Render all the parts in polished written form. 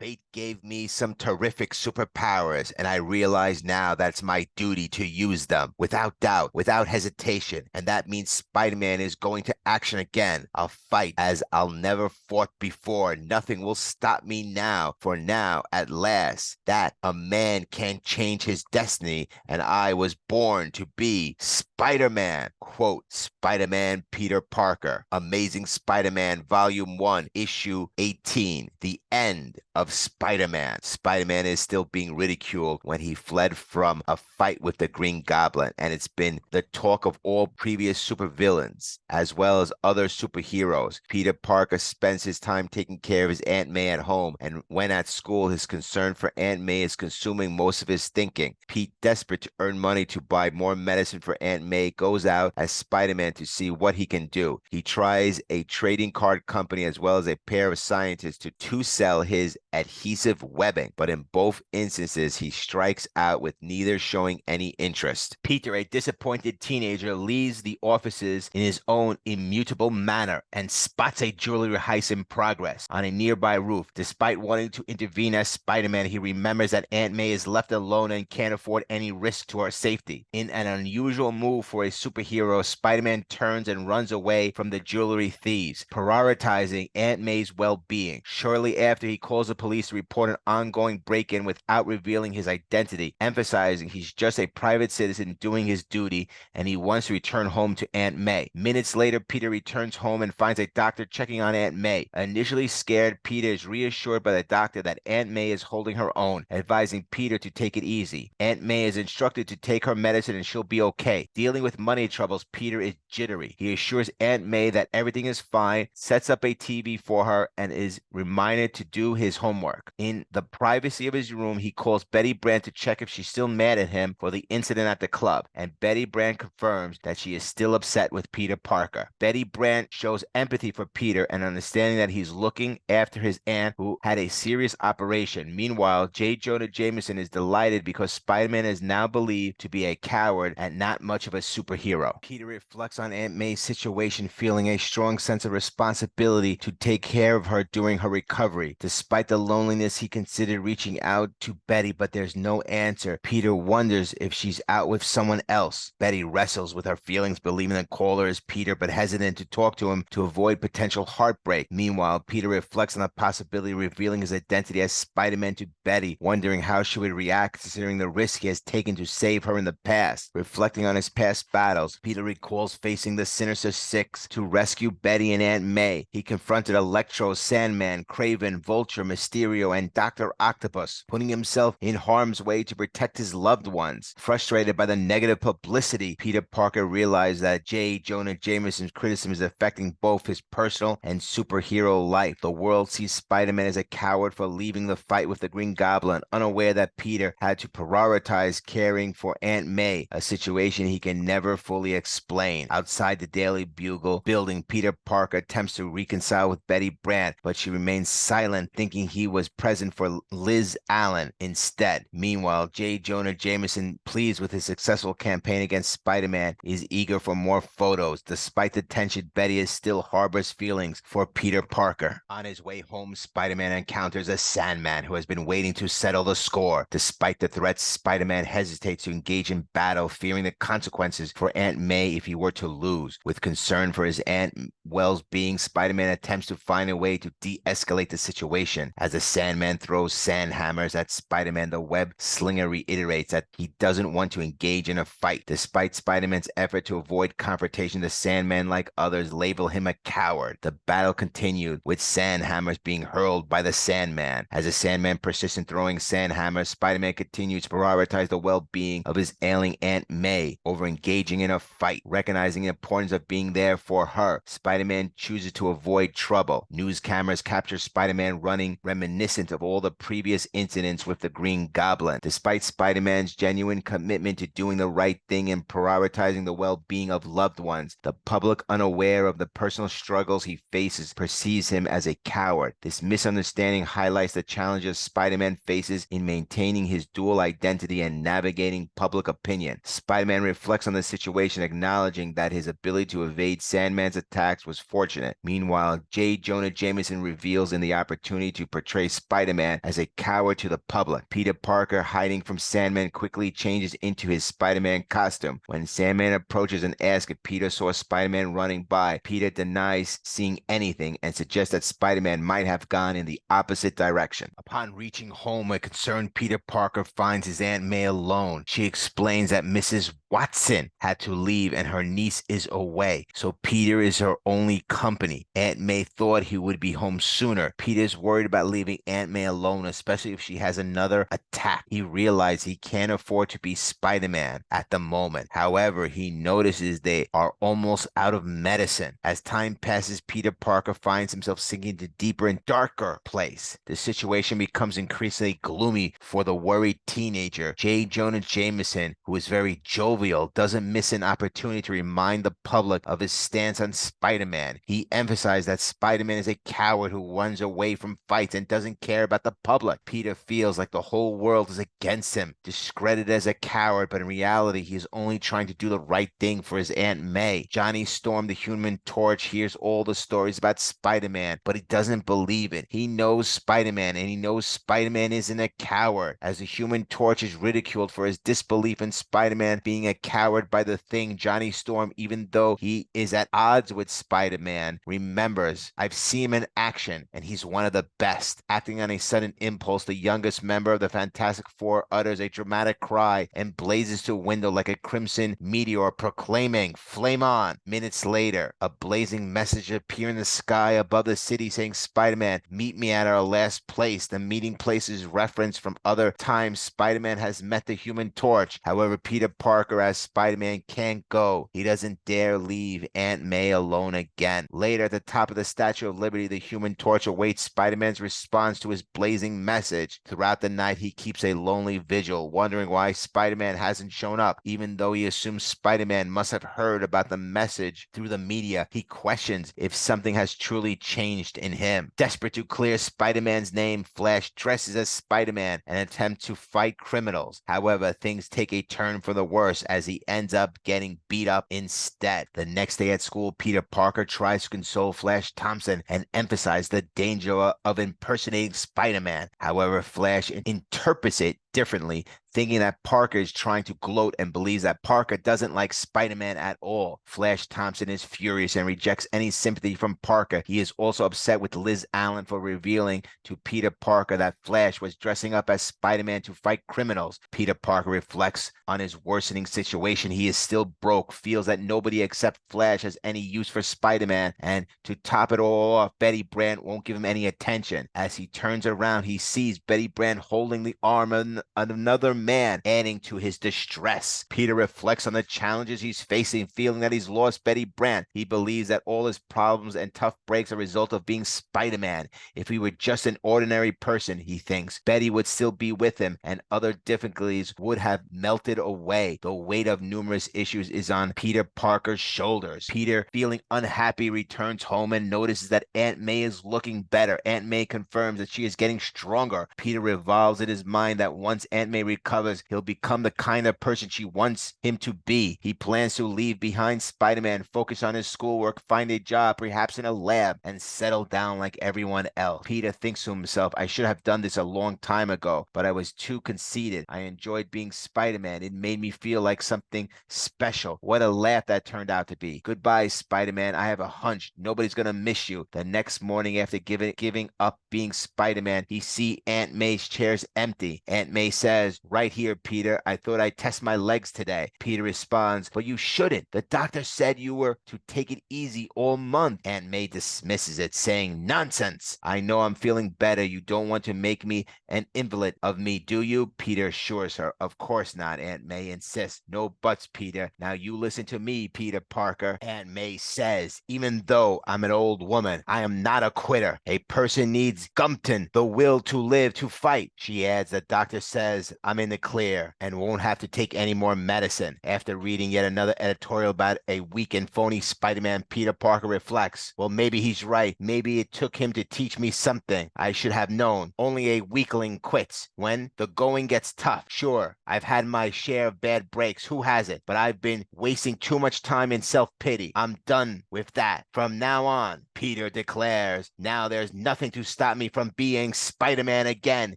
Fate gave me some terrific superpowers, and I realize now that's my duty to use them without doubt, without hesitation. And that means Spider-Man is going to action again. I'll fight as I'll never fought before. Nothing will stop me now, for now, at last, that a man can change his destiny, and I was born to be Spider-Man. Quote, Spider-Man Peter Parker. Amazing Spider-Man Volume 1, Issue 18. The end of Spider-Man. Spider-Man is still being ridiculed when he fled from a fight with the Green Goblin, and it's been the talk of all previous supervillains, as well as other superheroes. Peter Parker spends his time taking care of his Aunt May at home, and when at school, his concern for Aunt May is consuming most of his thinking. Pete, desperate to earn money to buy more medicine for Aunt May, goes out as Spider-Man to see what he can do. He tries a trading card company as well as a pair of scientists to sell his adhesive webbing, but in both instances, he strikes out with neither showing any interest. Peter, a disappointed teenager, leaves the offices in his own immutable manner and spots a jewelry heist in progress on a nearby roof. Despite wanting to intervene as Spider-Man, he remembers that Aunt May is left alone and can't afford any risk to her safety. In an unusual move for a superhero, Spider-Man turns and runs away from the jewelry thieves, prioritizing Aunt May's well-being. Shortly after, he calls the police to report an ongoing break-in without revealing his identity, emphasizing he's just a private citizen doing his duty and he wants to return home to Aunt May. Minutes later, Peter returns home and finds a doctor checking on Aunt May. Initially scared, Peter is reassured by the doctor that Aunt May is holding her own, advising Peter to take it easy. Aunt May is instructed to take her medicine and she'll be okay. Dealing with money troubles, Peter is jittery. He assures Aunt May that everything is fine, sets up a TV for her, and is reminded to do his homework. In the privacy of his room, he calls Betty Brant to check if she's still mad at him for the incident at the club, and Betty Brant confirms that she is still upset with Peter Parker. Betty Brant shows empathy for Peter and understanding that he's looking after his aunt who had a serious operation. Meanwhile, J. Jonah Jameson is delighted because Spider-Man is now believed to be a coward and not much of a superhero. Peter reflects on Aunt May's situation, feeling a strong sense of responsibility to take care of her during her recovery. Despite the loneliness, he considered reaching out to Betty, but there's no answer. Peter wonders if she's out with someone else. Betty wrestles with her feelings, believing the caller is Peter, but hesitant to talk to him to avoid potential heartbreak. Meanwhile, Peter reflects on the possibility of revealing his identity as Spider-Man to Betty, wondering how she would react considering the risk he has taken to save her in the past. Reflecting on his past battles, Peter recalls facing the Sinister Six to rescue Betty and Aunt May. He confronted Electro, Sandman, Kraven, Vulture, Mysterio, and Dr. Octopus, putting himself in harm's way to protect his loved ones. Frustrated by the negative publicity, Peter Parker realized that J. Jonah Jameson's criticism is affecting both his personal and superhero life. The world sees Spider-Man as a coward for leaving the fight with the Green Goblin, unaware that Peter had to prioritize caring for Aunt May, a situation he can never fully explain. Outside the Daily Bugle building, Peter Parker attempts to reconcile with Betty Brant, but she remains silent, thinking he was present for Liz Allen instead. Meanwhile, J. Jonah Jameson, pleased with his successful campaign against Spider-Man, is eager for more photos. Despite the tension, Betty still harbors feelings for Peter Parker. On his way home, Spider-Man encounters a Sandman who has been waiting to settle the score. Despite the threats, Spider-Man hesitates to engage in battle, fearing the consequences for Aunt May if he were to lose. With concern for his Aunt Wells' being, Spider-Man attempts to find a way to de-escalate the situation. As the Sandman throws sand hammers at Spider-Man, the web slinger reiterates that he doesn't want to engage in a fight. Despite Spider-Man's effort to avoid confrontation, the Sandman, like others, label him a coward. The battle continued, with sand hammers being hurled by the Sandman. As the Sandman persists in throwing sand hammers, Spider-Man continues to prioritize the well-being of his ailing Aunt May over engaging in a fight. Recognizing the importance of being there for her, Spider-Man chooses to avoid trouble. News cameras capture Spider-Man running, reminiscent of all the previous incidents with the Green Goblin. Despite Spider-Man's genuine commitment to doing the right thing and prioritizing the well-being of loved ones, the public, unaware of the personal struggles he faces, perceives him as a coward. This misunderstanding highlights the challenges Spider-Man faces in maintaining his dual identity and navigating public opinion. Spider-Man reflects on the situation, acknowledging that his ability to evade Sandman's attacks was fortunate. Meanwhile, J. Jonah Jameson reveals in the opportunity to portray portrays Spider-Man as a coward to the public. Peter Parker, hiding from Sandman, quickly changes into his Spider-Man costume. When Sandman approaches and asks if Peter saw Spider-Man running by, Peter denies seeing anything and suggests that Spider-Man might have gone in the opposite direction. Upon reaching home, a concerned Peter Parker finds his Aunt May alone. She explains that Mrs. Watson had to leave and her niece is away, so Peter is her only company. Aunt May thought he would be home sooner. Peter's worried about leaving Aunt May alone, especially if she has another attack. He realizes he can't afford to be Spider-Man at the moment. However, he notices they are almost out of medicine. As time passes, Peter Parker finds himself sinking into deeper and darker place. The situation becomes increasingly gloomy for the worried teenager. J. Jonah Jameson, who is very jovial, doesn't miss an opportunity to remind the public of his stance on Spider-Man. He emphasized that Spider-Man is a coward who runs away from fights and doesn't care about the public. Peter feels like the whole world is against him, discredited as a coward, but in reality, he is only trying to do the right thing for his Aunt May. Johnny Storm, the Human Torch, hears all the stories about Spider-Man, but he doesn't believe it. He knows Spider-Man, and he knows Spider-Man isn't a coward. As the Human Torch is ridiculed for his disbelief in Spider-Man being a coward by the Thing, Johnny Storm, even though he is at odds with Spider-Man, remembers, I've seen him in action, and he's one of the best. Acting on a sudden impulse, the youngest member of the Fantastic Four utters a dramatic cry and blazes to a window like a crimson meteor, proclaiming, "Flame on!" Minutes later, a blazing message appears in the sky above the city saying, Spider-Man, meet me at our last place. The meeting place is referenced from other times Spider-Man has met the Human Torch. However, Peter Parker as Spider-Man can't go. He doesn't dare leave Aunt May alone again. Later, at the top of the Statue of Liberty, the Human Torch awaits Spider-Man's response to his blazing message. Throughout the night, he keeps a lonely vigil, wondering why Spider-Man hasn't shown up. Even though he assumes Spider-Man must have heard about the message through the media, he questions if something has truly changed in him. Desperate to clear Spider-Man's name, Flash dresses as Spider-Man and attempts to fight criminals. However, things take a turn for the worse as he ends up getting beat up instead. The next day at school, Peter Parker tries to console Flash Thompson and emphasize the danger of impersonating Spider-Man. However, Flash interprets it differently, thinking that Parker is trying to gloat and believes that Parker doesn't like Spider-Man at all. Flash Thompson is furious and rejects any sympathy from Parker. He is also upset with Liz Allen for revealing to Peter Parker that Flash was dressing up as Spider-Man to fight criminals. Peter Parker reflects on his worsening situation. He is still broke, feels that nobody except Flash has any use for Spider-Man, and to top it all off, Betty Brant won't give him any attention. As he turns around, he sees Betty Brant holding the arm of another man, adding to his distress. Peter reflects on the challenges he's facing, feeling that he's lost Betty Brant. He believes that all his problems and tough breaks are a result of being Spider-Man. If he were just an ordinary person, he thinks, Betty would still be with him and other difficulties would have melted away. The weight of numerous issues is on Peter Parker's shoulders. Peter, feeling unhappy, returns home and notices that Aunt May is looking better. Aunt May confirms that she is getting stronger. Peter revolves in his mind that once Aunt May recovers, he'll become the kind of person she wants him to be. He plans to leave behind Spider-Man, focus on his schoolwork, find a job, perhaps in a lab, and settle down like everyone else. Peter thinks to himself, I should have done this a long time ago, but I was too conceited. I enjoyed being Spider-Man. It made me feel like something special. What a laugh that turned out to be. Goodbye, Spider-Man. I have a hunch nobody's gonna miss you. The next morning, after giving up being Spider-Man, he sees Aunt May's chair's empty. Aunt May says, right here, Peter. I thought I'd test my legs today. Peter responds, but you shouldn't. The doctor said you were to take it easy all month. Aunt May dismisses it, saying, nonsense. I know I'm feeling better. You don't want to make me an invalid of me, do you? Peter assures her, of course not. Aunt May insists, no buts, Peter. Now you listen to me, Peter Parker. Aunt May says, even though I'm an old woman, I am not a quitter. A person needs gumption, the will to live, to fight. She adds, the doctor says I'm in the clear and won't have to take any more medicine. After reading yet another editorial about a weak and phony Spider-Man, Peter Parker reflects, well, maybe he's right. Maybe it took him to teach me something I should have known. Only a weakling quits when the going gets tough. Sure, I've had my share of bad breaks. Who hasn't? But I've been wasting too much time in self-pity. I'm done with that. From now on, Peter declares, now there's nothing to stop me from being Spider-Man again.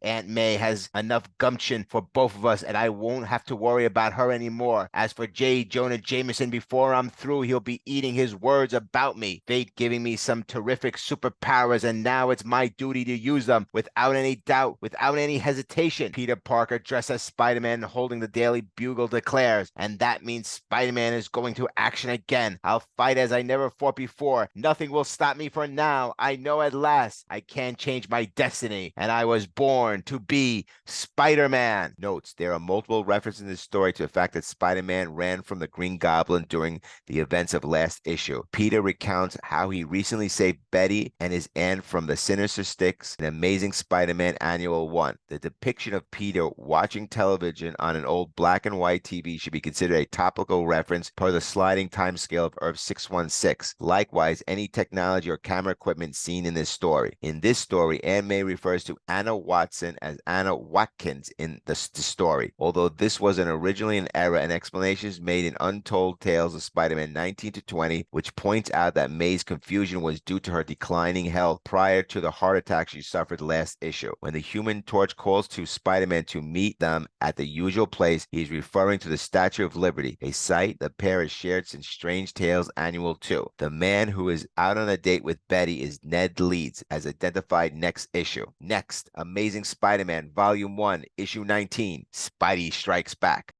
Aunt May has enough gumption for both of us, and I won't have to worry about her anymore. As for J. Jonah Jameson, before I'm through, he'll be eating his words about me. Fate giving me some terrific superpowers, and now it's my duty to use them without any doubt, without any hesitation. Peter Parker, dressed as Spider-Man, holding the Daily Bugle, declares, and that means Spider-Man is going to action again. I'll fight as I never fought before. Nothing will stop me for now. I know at last I can't change my destiny, and I was born to be Spider-Man. Notes, there are multiple references in this story to the fact that Spider-Man ran from the Green Goblin during the events of last issue. Peter recounts how he recently saved Betty and his aunt from the Sinister Six in Amazing Spider-Man Annual 1. The depiction of Peter watching television on an old black and white TV should be considered a topical reference per the sliding timescale of Earth 616. Likewise, any technology or camera equipment seen in this story. In this story, Aunt May refers to Anna Watson as Anna Watkins in the story. Although this was originally an error, and explanations made in Untold Tales of Spider-Man 19 to 20, which points out that May's confusion was due to her declining health prior to the heart attack she suffered last issue. When the Human Torch calls to Spider-Man to meet them at the usual place, he is referring to the Statue of Liberty, a sight the pair has shared since Strange Tales Annual 2. The man who is out on a date with Betty is Ned Leeds, as identified next issue. Next, Amazing Spider-Man Volume 1, Issue 19, Spidey Strikes Back.